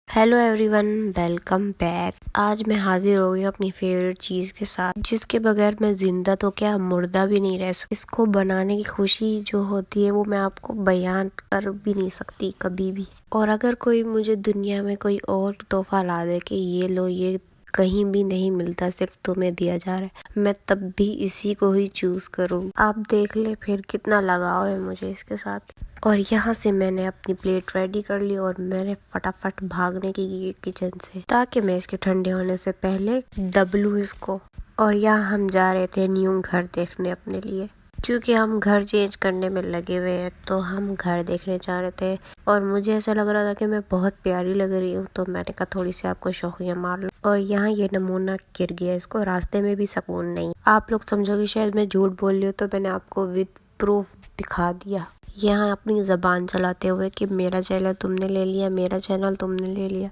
Hello everyone, welcome back. आज मैं हाजिर हो गई हूँ अपनी फेवरेट चीज़ के साथ, जिसके बगैर मैं जिंदा तो क्या मुर्दा भी नहीं रह सकती। इसको बनाने की खुशी जो होती है वो मैं आपको बयान कर भी नहीं सकती कभी भी। और अगर कोई मुझे दुनिया में कोई और तोहफा ला दे कि ये लो, ये कहीं भी नहीं मिलता, सिर्फ तुम्हें दिया जा रहा है, मैं तब भी इसी को ही चूज करूँ। आप देख ले फिर कितना लगाव है मुझे इसके साथ। और यहाँ से मैंने अपनी प्लेट रेडी कर ली और मैंने फटाफट भागने की किचन से, ताकि मैं इसके ठंडे होने से पहले दबलू इसको। और यहाँ हम जा रहे थे न्यू घर देखने अपने लिए, क्योंकि हम घर चेंज करने में लगे हुए हैं, तो हम घर देखने जा रहे थे। और मुझे ऐसा लग रहा था कि मैं बहुत प्यारी लग रही हूँ, तो मैंने कहा थोड़ी सी आपको शौकिया मार लो। और यहाँ ये नमूना गिर गया, इसको रास्ते में भी सुकून नहीं। आप लोग समझोगे शायद मैं झूठ बोल रही हूँ, तो मैंने आपको विद प्रूफ दिखा दिया। यहाँ अपनी ज़बान चलाते हुए कि मेरा चैनल तुमने ले लिया, मेरा चैनल तुमने ले लिया,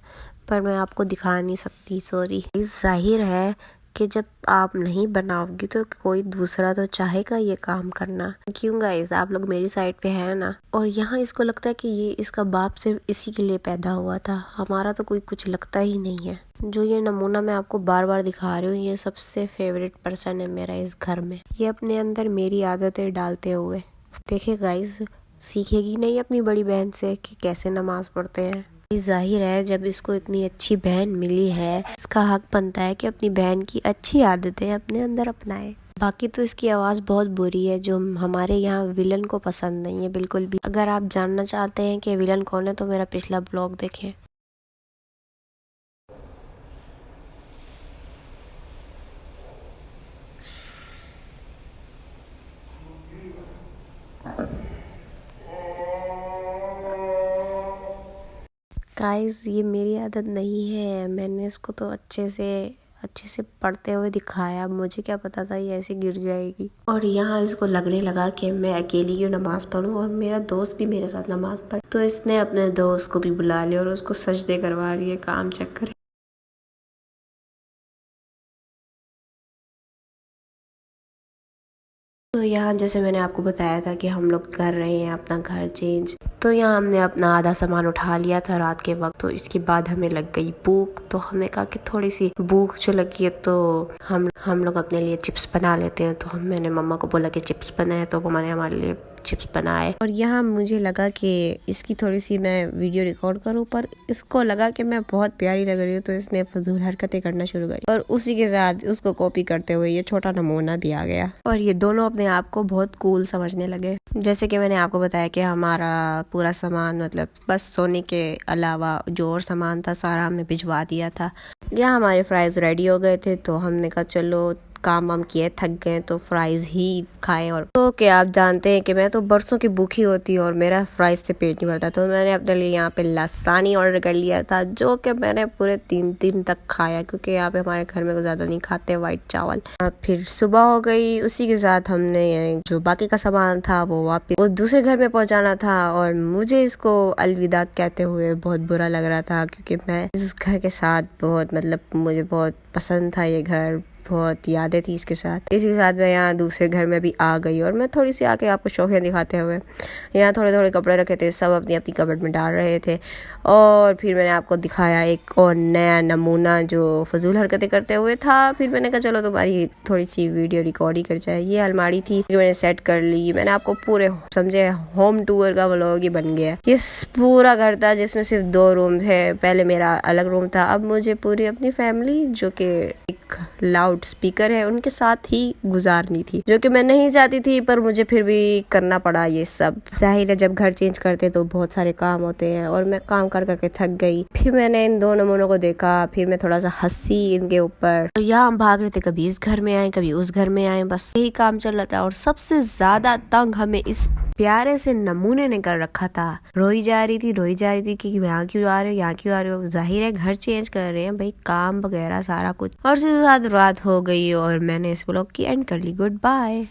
पर मैं आपको दिखा नहीं सकती, सॉरी। जाहिर है कि जब आप नहीं बनाओगी तो कोई दूसरा तो चाहेगा ये काम करना। क्यों गाइस, आप लोग मेरी साइड पे है ना। और यहाँ इसको लगता है कि ये इसका बाप सिर्फ इसी के लिए पैदा हुआ था, हमारा तो कोई कुछ लगता ही नहीं है। जो ये नमूना मैं आपको बार बार दिखा रही हूँ, ये सबसे फेवरेट पर्सन है मेरा इस घर में। ये अपने अंदर मेरी आदतें डालते हुए, देखिए गाइस, सीखेगी नहीं अपनी बड़ी बहन से कि कैसे नमाज पढ़ते हैं। जाहिर है जब इसको इतनी अच्छी बहन मिली है, इसका हक बनता है कि अपनी बहन की अच्छी आदतें अपने अंदर अपनाए। बाकी तो इसकी आवाज़ बहुत बुरी है, जो हमारे यहाँ विलन को पसंद नहीं है बिल्कुल भी। अगर आप जानना चाहते हैं कि विलन कौन है तो मेरा पिछला ब्लॉग देखें। गाइस, ये मेरी आदत नहीं है, मैंने इसको तो अच्छे से पढ़ते हुए दिखाया। मुझे क्या पता था ये ऐसे गिर जाएगी। और यहाँ इसको लगने लगा कि मैं अकेली क्यों नमाज पढ़ूं और मेरा दोस्त भी मेरे साथ नमाज पढ़े, तो इसने अपने दोस्त को भी बुला लिया और उसको सजदे करवा लिए काम चक्कर। तो यहाँ जैसे मैंने आपको बताया था कि हम लोग कर रहे हैं अपना घर चेंज, तो यहाँ हमने अपना आधा सामान उठा लिया था रात के वक्त। तो इसके बाद हमें लग गई भूख, तो हमने कहा कि थोड़ी सी भूख जो लगी है तो हम लोग अपने लिए चिप्स बना लेते हैं। तो मैंने मम्मा को बोला कि चिप्स बनाए, तो मम्मा ने हमारे लिए चिप्स बनाए। और यहाँ मुझे लगा कि इसकी थोड़ी सी मैं वीडियो रिकॉर्ड करूँ, पर इसको लगा कि मैं बहुत प्यारी लग रही हूँ, तो इसने फजूल हरकतें करना शुरू करी। और उसी के साथ उसको कॉपी करते हुए ये छोटा नमूना भी आ गया, और ये दोनों अपने आप को बहुत कूल समझने लगे। जैसे कि मैंने आपको बताया कि हमारा पूरा सामान, मतलब बस सोने के अलावा जो और सामान था सारा हमने भिजवा दिया था। यहाँ हमारे फ्राइज रेडी हो गए थे, तो हमने कहा चलो काम वाम किए, थक गए तो फ्राइज ही खाएं। और तो क्या आप जानते हैं कि मैं तो बरसों की भूखी होती हूँ और मेरा फ्राइज से पेट नहीं भरता, तो मैंने अपने लिए यहाँ पे लसानी ऑर्डर कर लिया था, जो कि मैंने पूरे 3 दिन तक खाया, क्योंकि यहाँ पे हमारे घर में ज़्यादा नहीं खाते वाइट चावल। फिर सुबह हो गई, उसी के साथ हमने जो बाकी का सामान था वो वापस वो दूसरे घर में पहुँचाना था। और मुझे इसको अलविदा कहते हुए बहुत बुरा लग रहा था, क्योंकि मैं इस घर के साथ बहुत, मतलब मुझे बहुत पसंद था ये घर, बहुत यादें थी इसके साथ। इसी के साथ मैं यहाँ दूसरे घर में भी आ गई, और मैं थोड़ी सी आके आपको शौकिया दिखाते हुए, यहाँ थोड़े थोड़े कपड़े रखे थे, सब अपनी अपनी कबर्ड में डाल रहे थे। और फिर मैंने आपको दिखाया एक और नया नमूना जो फजूल हरकतें करते हुए था। फिर मैंने कहा चलो तुम्हारी थोड़ी सी वीडियो रिकॉर्ड ही कर जाए। ये अलमारी थी, मैंने सेट कर ली। मैंने आपको पूरे समझे होम टूर का व्लॉग ही बन गया। ये पूरा घर था जिसमें सिर्फ 2 रूम थे। पहले मेरा अलग रूम था, अब मुझे पूरी अपनी फैमिली, जो कि एक लाउड स्पीकर है, उनके साथ ही गुजारनी थी, जो कि मैं नहीं चाहती थी, पर मुझे फिर भी करना पड़ा ये सब। जाहिर है जब घर चेंज करते तो बहुत सारे काम होते हैं, और मैं काम कर करके थक गई। फिर मैंने इन 2 नमूनों को देखा, फिर मैं थोड़ा सा हंसी इनके ऊपर। और यहाँ हम भाग रहे थे, कभी इस घर में आए कभी उस घर में आए, बस यही काम चल रहा था। और सबसे ज्यादा तंग हमें इस प्यारे से नमूने ने कर रखा था। रोई जा रही थी कि यहाँ क्यों आ रहे हो, यहाँ क्यों आ रहे हो। जाहिर है घर चेंज कर रहे हैं भाई, काम वगैरह सारा कुछ। और उसके बाद रात हो गई और मैंने इस ब्लॉग की एंड कर ली। Good bye.